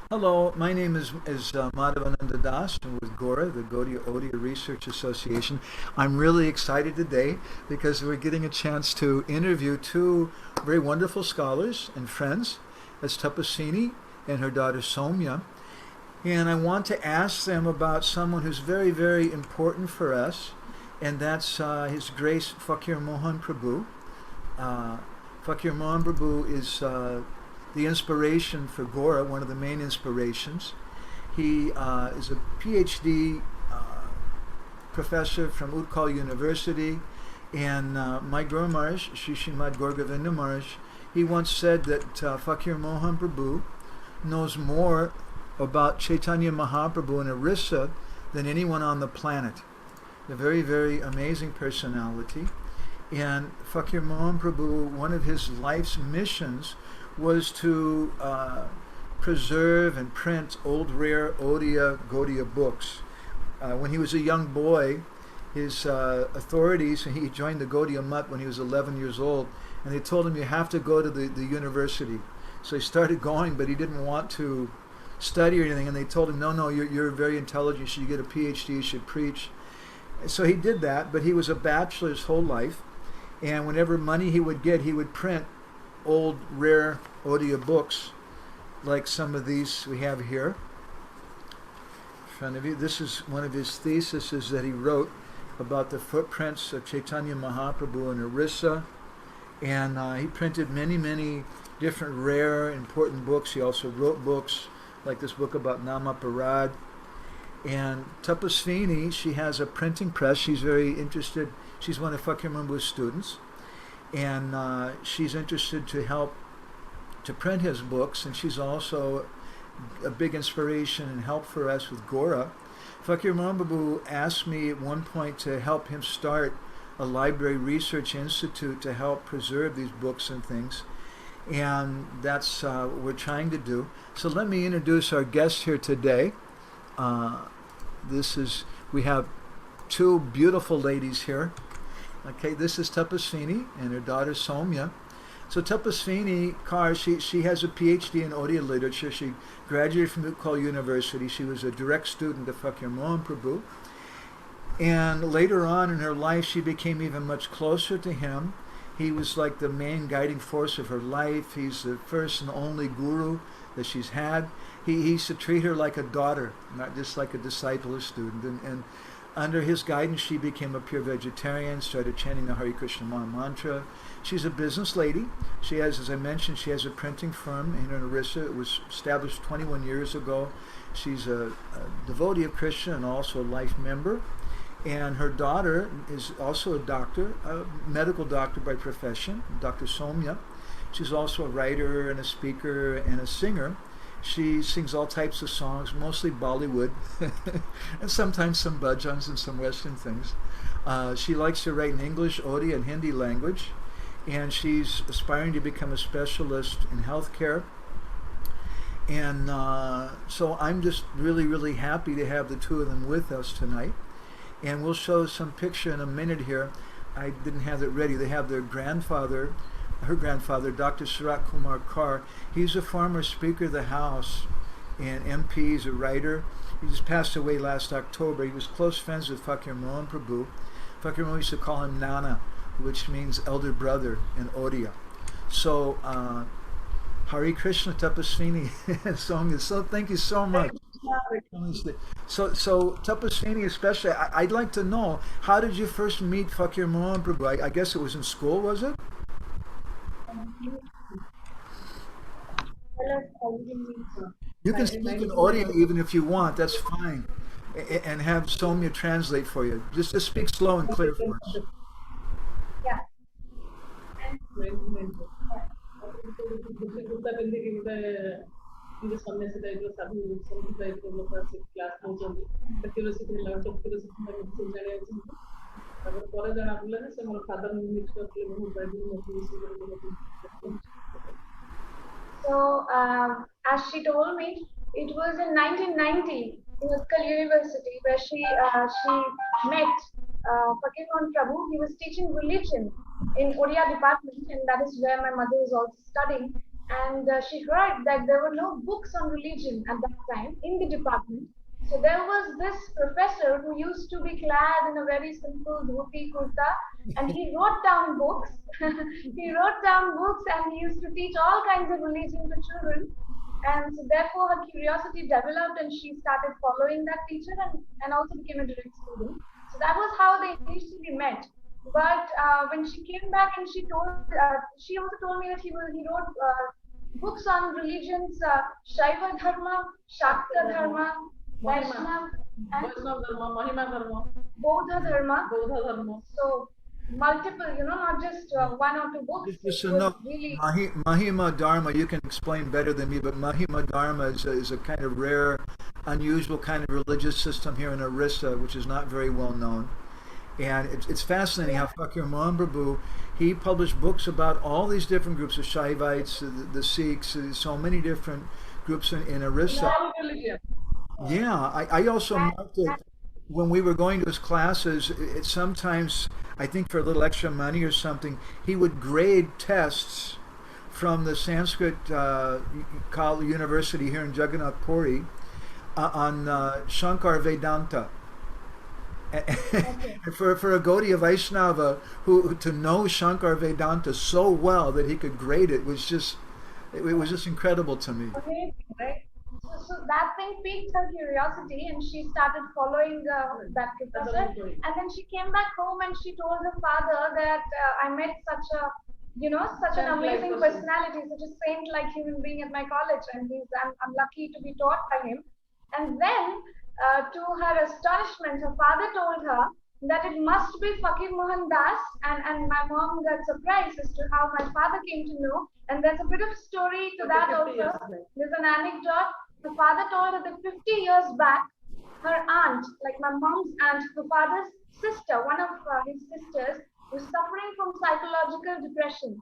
Hello, my name is Madhavananda Das with GORA, the Odia Research Association. I'm really excited today because we're getting a chance to interview two very wonderful scholars and friends, as Tapasvini and her daughter Soumya. And I want to ask them about someone who's very, very important for us, and that's His Grace Fakir Mohan Prabhu. Uh, Fakir Mohan Prabhu is the inspiration for GORA, one of the main inspirations. He is a PhD professor from Utkal University, and my Guru Maharaj, Shishimad Gaur Govinda Maharaj, he once said that Fakir Mohan Prabhu knows more about Chaitanya Mahaprabhu and Orissa than anyone on the planet. A very, very amazing personality. And Fakir Mohan Prabhu, one of his life's missions was to preserve and print old rare Odia Gaudiya books. When he was a young boy, his authorities, he joined the Gaudiya Mutt when he was 11 years old, and they told him, you have to go to the university. So he started going, but he didn't want to study or anything, and they told him, no, you're very intelligent, you should get a PhD, you should preach. So he did that, but he was a bachelor his whole life, and whenever money he would get, he would print old rare Odia books like some of these we have here in front of you. This is one of his theses that he wrote about the footprints of Chaitanya Mahaprabhu and Orissa, and he printed many different rare important books. He also wrote books like this book about Namaparad. And Tapasvini, she has a printing press. She's very interested. She's one of Fakir Prabhu's students, and she's interested to help to print his books, and she's also a big inspiration and help for us with GORA. Fakir Mohan Prabhu asked me at one point to help him start a library research institute to help preserve these books and things, and that's what we're trying to do. So let me introduce our guest here today. We have two beautiful ladies here. Okay, this is Tapasvini and her daughter Soumya. So Tapasvini Kaur, she has a PhD in Odia literature. She graduated from Utkal University. She was a direct student of Fakir Mohan Prabhu. And later on in her life, she became even much closer to him. He was like the main guiding force of her life. He's the first and only guru that she's had. He used to treat her like a daughter, not just like a disciple or student. And under his guidance, she became a pure vegetarian, started chanting the Hare Krishna Maha Mantra. She's a business lady. She has, as I mentioned, she has a printing firm in Orissa. It was established 21 years ago. She's a devotee of Krishna and also a life member. And her daughter is also a doctor, a medical doctor by profession, Dr. Soumya. She's also a writer and a speaker and a singer. She sings all types of songs, mostly Bollywood, and sometimes some bhajans and some Western things. She likes to write in English, Odia, and Hindi language, and she's aspiring to become a specialist in healthcare. And so I'm just really happy to have the two of them with us tonight. And we'll show some picture in a minute here. I didn't have it ready. They have their grandfather, her grandfather, Dr. Sarat Kumar Kaur. He's a former Speaker of the House and MP. He's a writer. He just passed away last October. He was close friends with Fakir Mohan Prabhu. Fakir Mohan used to call him Nana, which means elder brother in Odia. So, Hare Krishna Tapasvini and Soumya. So thank you so much. So Tapasvini especially, I'd like to know, how did you first meet Fakir Mohan Prabhu? I guess it was in school, was it? You can speak in audio even if you want, that's fine. And have Soumya translate for you. Just speak slow and clear for us. ಇದು ಸನ್ಯಾಸಿ type ಸಾಧು ಸಂತ type class ନେଉଛନ୍ତି curiosity ହେଲା curiosity ଜାଣିବାକୁ ଚାହୁଁଛନ୍ତି ତାପରେ ପରେ ଜଣାପଡ଼ିଲା ଯେ ସେ ମୋର ଫାଦର ମିଟ୍ କରିଥିଲେ ବହୁତ So, as she told me, it was in 1990 in Utkal University where she met Fakir Mohan Prabhu. He was teaching religion in Odia department, and that is where my mother is also studying. and she heard that there were no books on religion at that time in the department. So there was this professor who used to be clad in a very simple dhoti kurta, and he wrote down books. He wrote down books, and he used to teach all kinds of religion to children. And so therefore her curiosity developed, and she started following that teacher, and also became a direct student. So that was how they initially met. But when she came back and she also told me that he wrote books on religions, Shaiva Dharma, Shakta Dharma, Vaishnava, and Vaishnava Dharma, Mahima Dharma, Bodha Dharma. Bodha Dharma. So multiple, not just one or two books. Just It to was know, really Mahima Dharma, you can explain better than me, but Mahima Dharma is a kind of rare, unusual kind of religious system here in Orissa, which is not very well known. And it's fascinating how Fakir Mohan Prabhu, he published books about all these different groups, the Shaivites, the Sikhs, so many different groups in Orissa. All religion. Yeah, I also marked it when we were going to his classes. Sometimes, I think for a little extra money or something, he would grade tests from the Sanskrit College University here in Jagannath Puri on Shankar Vedanta. okay. For a Gaudiya Vaishnava who to know Shankar Vedanta so well that he could grade it was just incredible to me. Amazing, right? So that thing piqued her curiosity, and she started following that professor. And then she came back home and she told her father that I met such an amazing personality, such a saint-like human being at my college, and I'm lucky to be taught by him. And then, to her astonishment, her father told her that it must be Fakir Mohan Das, and my mom got surprised as to how my father came to know. And there's a bit of story to that also. There's an anecdote. The father told her that 50 years back, her aunt, like my mom's aunt, her father's sister, one of his sisters, was suffering from psychological depression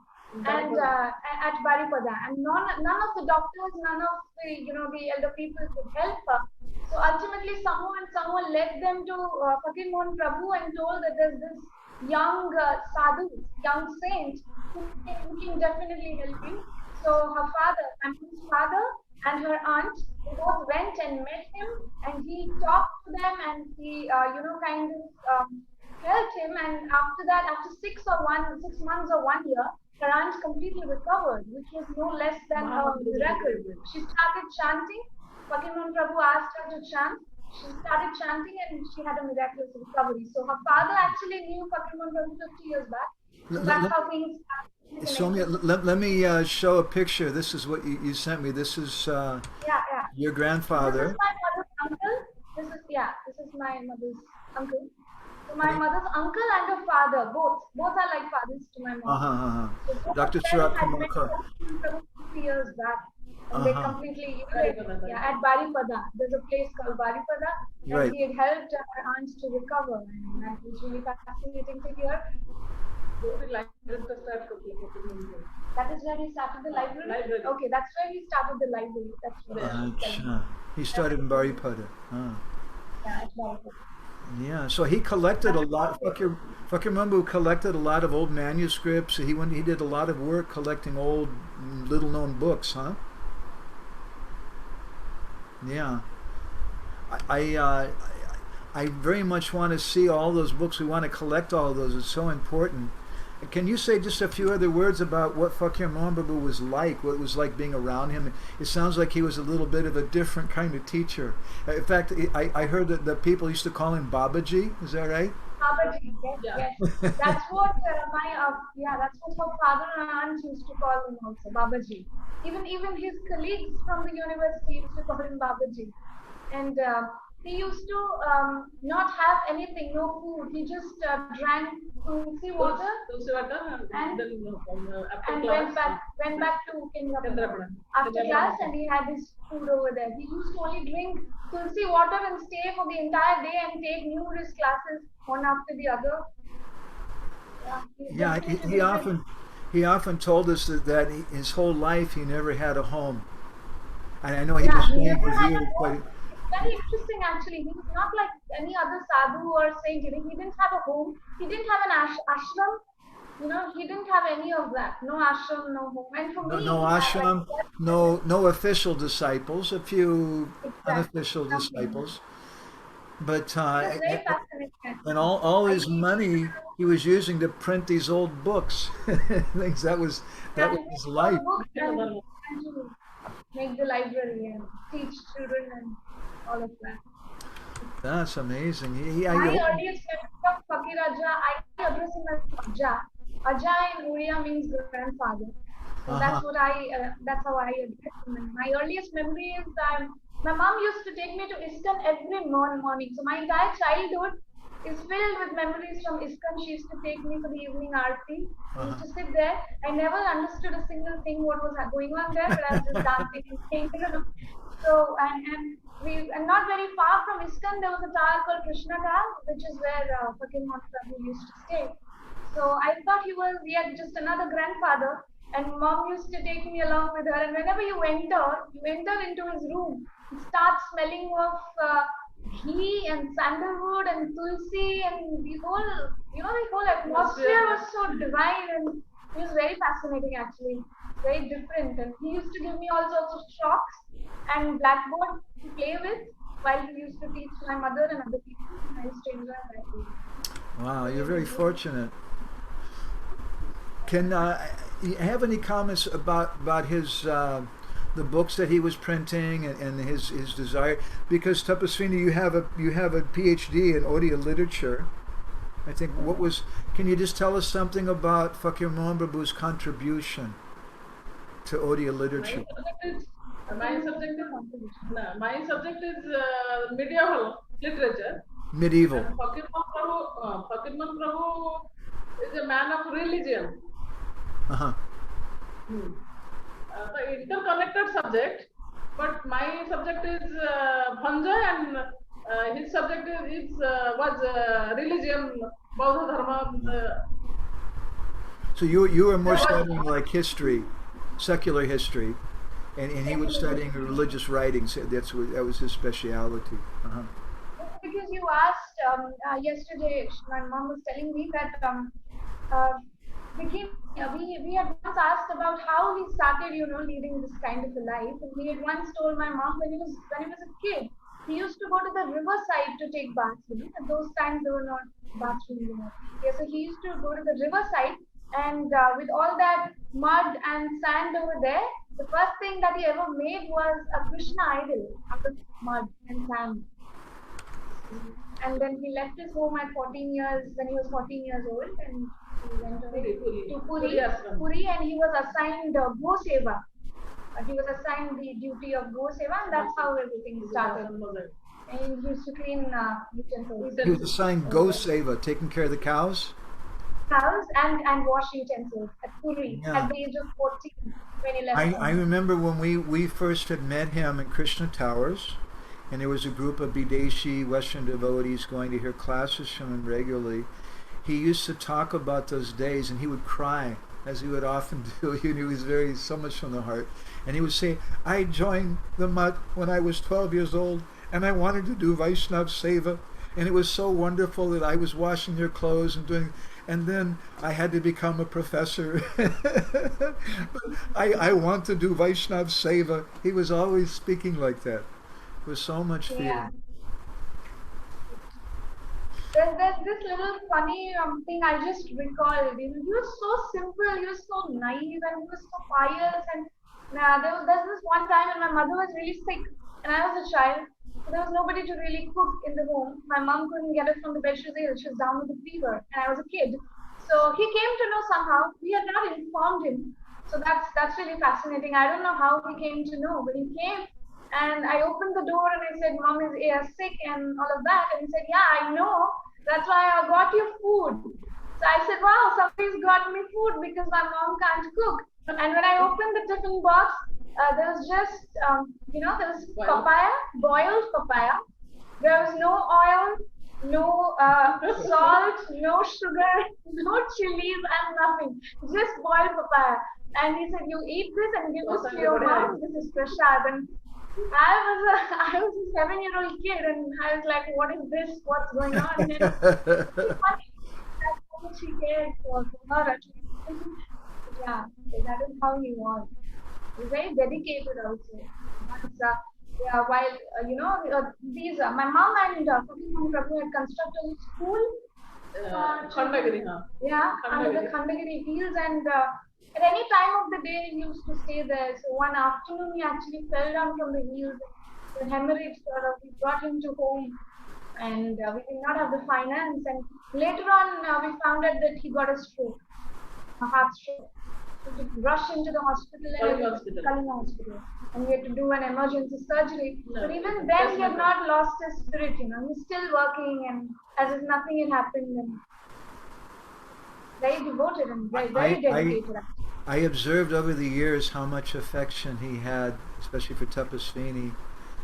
and at Baripada, and none of the doctors, none of the elder people could help her. So ultimately, someone led them to Fakir Mohan Prabhu and told that there's this young sadhu, young saint who can definitely help you. So her father, and his father and her aunt, they both went and met him, and he talked to them, and he kind of helped him. And after that, after 6 months or 1 year, her aunt completely recovered, which was no less than a miracle. She started chanting. Fakir Mohan Prabhu asked her to chant. She started chanting, and she had a miraculous recovery. So her father actually knew Fakir Mohan Prabhu 50 years back. So that's how things started. Soumya, let me show a picture. This is what you sent me. This is your grandfather. This is my mother's uncle. This is my mother's uncle. So my mother's uncle and her father, both are like fathers to my mom. So both Dr. of them Surat had Kumar. met 50 years back. And they completely, at Baripada. There's a place called Baripada. Right. And he had helped her aunt to recover. And that was really fascinating to hear. That is where he started the library? Okay, that's where he started the library. That's where He started in Baripada. Yeah, at Baripada. Yeah, so he collected a lot. Fakir Mohan collected a lot of old manuscripts. He did a lot of work collecting old, little-known books, huh? Yeah, I very much want to see all those books. We want to collect all of those. It's so important. Can you say just a few other words about what Fakir Mohan Prabhu was like, what it was like being around him? It sounds like he was a little bit of a different kind of teacher. In fact, I heard that the people used to call him Babaji. Is that right? Babaji, yes. That's what that's what her father and aunt used to call him also, Babaji. Even his colleagues from the university used to call him Babaji. And he used to not have anything, no food. He just drank tulsi water and went back to Kendrapada after class, and he had his food over there. He used to only drink tulsi water and stay for the entire day and take numerous classes one after the other. He often told us that his whole life he never had a home. And I know he was staying here quite. Very interesting, actually. He was not like any other sadhu or saint. He didn't have a home. He didn't have an ashram. he didn't have any of that. No ashram, no home. And for No, me, no ashram, no official disciples, a few exactly, unofficial nothing. disciples. But It was very fascinating and actually. all I his teach money he was using to print these old books. Things that was and his make life. all books and to make the library and teach children and all of that. That's amazing. My earliest memory of Fakir Aja, I address him as Aja. Aja in Odia means grandfather. So Uh-huh. that's how I address him. And my earliest memory is that my mom used to take me to ISKCON every morning. So my entire childhood is filled with memories from ISKCON. She used to take me for the evening aarti. We used Uh-huh. to sit there. I never understood a single thing what was going on there, but I was just dancing and singing. So and not very far from ISKCON, there was a tower called Krishna Tower, which is where Fakir Mohan Prabhu used to stay. So I thought he was yet just another grandfather, and mom used to take me along with her. And whenever you enter into his room, it starts smelling of ghee and sandalwood and tulsi, and the whole atmosphere was so divine, and it was very fascinating actually. It's very different, and he used to give me all sorts of chalks and blackboard to play with while he used to teach my mother and other people, and I used to enjoy that too. Wow, you're Really very good. fortunate. Can you have any comments about his the books that he was printing and his desire? Because Tapasvini, you have a PhD in Odia literature. I think what was. Can you just tell us something about Fakir Mohan Prabhu's contribution to Odia My literature? subject is my Second subject the is contribution. no, my subject is medieval literature, Medieval. and Fakir Mohan Prabhu is a man of religion. Uh huh. Hmm. The interconnected subject, but my subject is Bhanja, and his subject was religion, Bauddha Dharma. So you were more Was studying like history, secular history, and he was Secular studying history. religious writings. That was his speciality. Uh-huh. Because you asked yesterday, my mom was telling me that uh, we had once asked about how he started, leading this kind of a life. And he had once told my mom when he was a kid, he used to go to the riverside to take baths. At those times there were not bathrooms. Yeah, so he used to go to the riverside, and with all that mud and sand over there, the first thing that he ever made was a Krishna idol out of mud and sand. And then he left his home at 14 years when he was 14 years old, and he went away to Puri Ashram. And he was assigned Go Seva. He was assigned the duty of Go Seva, and that's how everything started. And he used to clean utensils, He was assigned Go Seva, taking care of the cows. cows, and wash utensils at Puri Yeah. at the age of 14 when he left I home. remember when we first had met him in Krishna Towers, and there was a group of Bideshi Western devotees going to hear classes from him regularly. He used to talk about those days, and he would cry, as he would often do. He was very so much from the heart, and he would say, "I joined the mutt when I was 12 years old, and I wanted to do Vaishnav Seva, and it was so wonderful that I was washing their clothes and doing." And then I had to become a professor. But I want to do Vaishnav Seva. He was always speaking like that with so much Yeah. feeling. There's this little funny thing I just recalled. He was so simple, he was so naive, and he was so pious. And there's this one time when my mother was really sick, and I was a child. So there was nobody to really cook in the home. My mom couldn't get us from the bed. She was down with a fever, and I was a kid. So he came to know somehow. We had not informed him. So that's really fascinating. I don't know how he came to know, but he came, and I opened the door and I said, "Mom is sick," and all of that. And he said, "Yeah, I know. That's why I got you food." So I said, "Wow, somebody's got me food because my mom can't cook." And when I opened the tiffin box, there was just, there was papaya, boiled papaya. There was no oil, no salt, no sugar, no chilies, and nothing. Just boiled papaya. And he said, "You eat this and give this to your mom. This is prasad." And I was a 7-year-old kid, and I was like, "What is this? What's going on?" And it's really funny that much he cared for her at least. Yeah, so that is how he was. He's very dedicated also. Once, yeah, while these my mom and Fakir Mohan Prabhu had constructed a school. Khandagiri, Yeah, under the Khandagiri hills, and at any time of the day he used to stay there. So one afternoon he actually fell down from the hills. The hemorrhage we brought him to home, and we did not have the finance. And later on, we found out that he got a stroke, a heart stroke. So to rush into the hospital, Kalinga hospital, and we had to do an emergency surgery. No, but even then, he had not lost his spirit. He's still working, and as if nothing had happened. And very devoted and very dedicated. I observed over the years how much affection he had, especially for Tapasvini.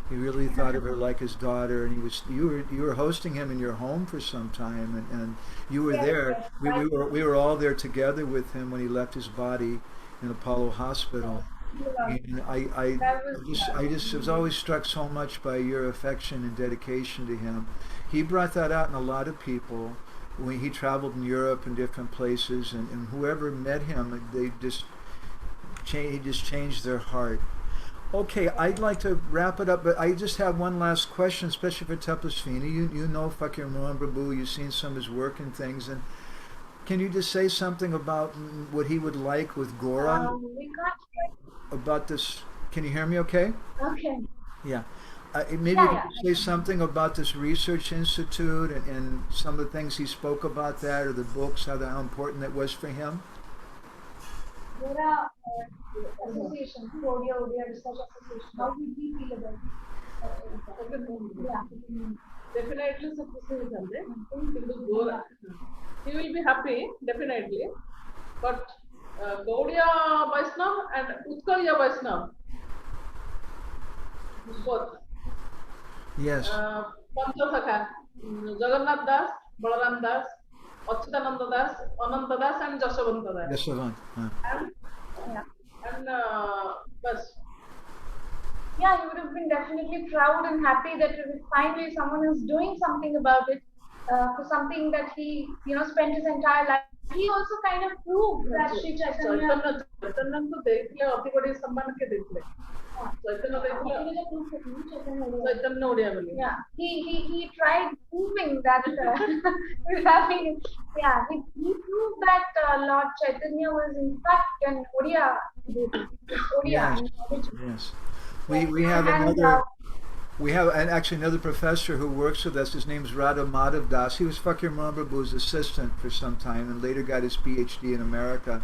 He really thought of her like his daughter, and you were hosting him in your home for some time, and you were Yes, there. yes, We were all there together with him when he left his body in Apollo Hospital. yeah. And That was I just was always struck so much by your affection and dedication to him. He brought that out in a lot of people when he traveled in Europe and different places, and whoever met him, he just changed their heart. Okay, I'd like to wrap it up, but I just have one last question, especially for Tapasvini. You know Fakir Mohan Prabhu, you've seen some of his work and things, and can you just say something about what he would like with GORA? we can't. About this, can you hear me okay? Okay. Yeah. Maybe Yeah, you yeah. could say something about this research institute and some of the things he spoke about that, or the books, how important that was for him. GORA Association, Odia Research Association. How did we feel about it? Yeah. Definitely supportive because GORA. He will be happy, definitely. But Gaudiya Vaishnav and Utkaliya Vaishnav, both. Yes. Panchasakha, Jagannath Das, Balaram Das, Achyutananda Das, Ananta Das, and Jashavanta Das. Yes, Savant. And, Yeah. and bas. Yeah, he would have been definitely proud and happy that finally someone is doing something about it for something that he, spent his entire life. He also kind of proved that Sri Chaitanya. चैतन्य को देख ले अति बड़ी सम्मान के देख ले चैतन्य देख ले चैतन्य उड़िया बोली Yeah, he tried proving that he proved that Lord Chaitanya was in fact an Odia devotee. Yes. Odia. Yes. We have And, another. We have actually another professor who works with us. His name's Radha Madhav Das. He was Fakir Mohan Prabhu's assistant for some time and later got his PhD in America.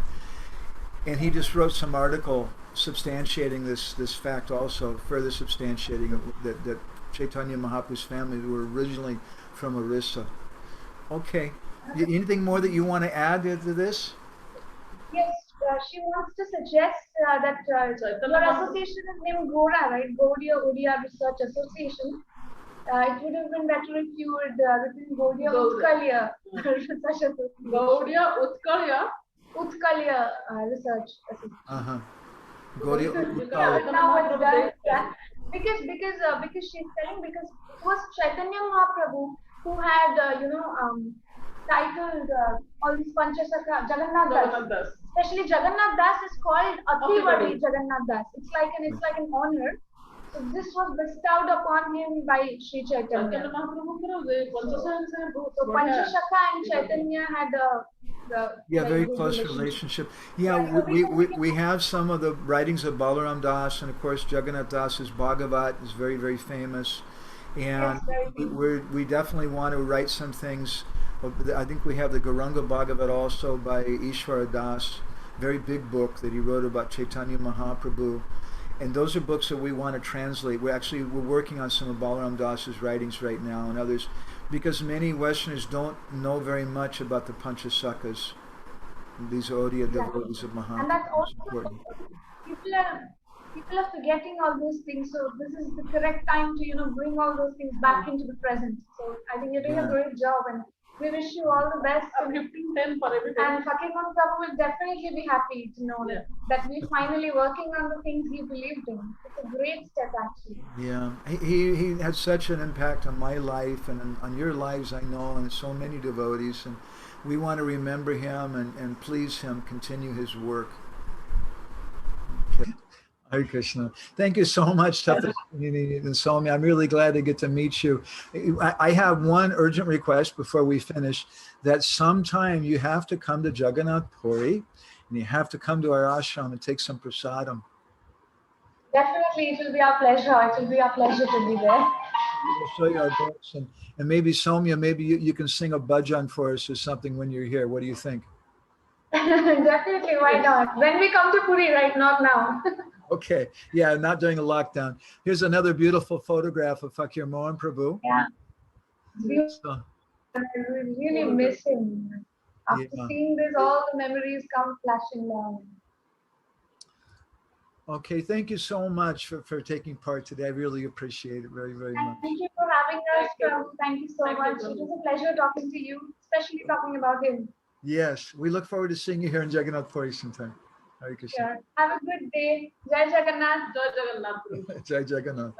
And he just wrote some article substantiating this fact also, further substantiating that Chaitanya Mahaprabhu's family were originally from Orissa. Okay. Anything more that you want to add to this? Yes, she wants to suggest that your association is named GORA, right? Gaudiya Odia Research Association. It would have been better if you would written Gaudiya Utkaliya Research Association. Gaudiya Utkaliya. Utkaliya Research Association. Gaudiya Yeah, now it's done. Yeah. Because she's telling because it was Chaitanya Mahaprabhu who had titled all these Panchasakha Jagannath Das. Especially Jagannath Das is called Ativadi Jagannath Das. It's like an honor. So this was bestowed upon him by Sri Chaitanya. So Panchasakha and Chaitanya had very close relationship. Yeah, we have some of the writings of Balaram Das, and of course Jagannath Das's Bhagavat is very, very famous. And we definitely want to write some things. I think we have the Gauranga Bhagavat also by Ishwara Das, very big book that he wrote about Chaitanya Mahaprabhu. And those are books that we want to translate. We're working on some of Balaram Das's writings right now and others, because many Westerners don't know very much about the Panchasakhas. These Odia devotees of Mahaprabhu. And that's also people are forgetting all those things. So this is the correct time to bring all those things back into the present. So I think you're doing a great job, and We wish you all the best. 15-10 for everybody. And Fakir Mohan Prabhu will definitely be happy to know that we're finally working on the things he believed in. It's a great step, actually. Yeah, he had such an impact on my life and on your lives, I know, and so many devotees. And we want to remember him and please him, continue his work. Okay. Hare Krishna. Thank you so much, Tapasvini and Soumya. I'm really glad to get to meet you. I have one urgent request before we finish, that sometime you have to come to Jagannath Puri and you have to come to our ashram and take some prasadam. Definitely, it will be our pleasure. It will be our pleasure to be there. We'll show you our books, and maybe Soumya, maybe you can sing a bhajan for us or something when you're here. What do you think? Definitely, why not? When we come to Puri, right? Not now. Okay, yeah, not during a lockdown. Here's another beautiful photograph of Fakir Mohan Prabhu. Yeah. So, I really miss him. After seeing this, all the memories come flashing down. okay, thank you so much for taking part today. I really appreciate it very, very much. Thank you for having us. Thank you so much. It was a pleasure talking to you, especially talking about him. Yes, we look forward to seeing you here in Jagannath Puri sometime. Hare Krishna. Sure. Have a good day. Jai Jagannath. Jai Jagannath. Jai Jagannath.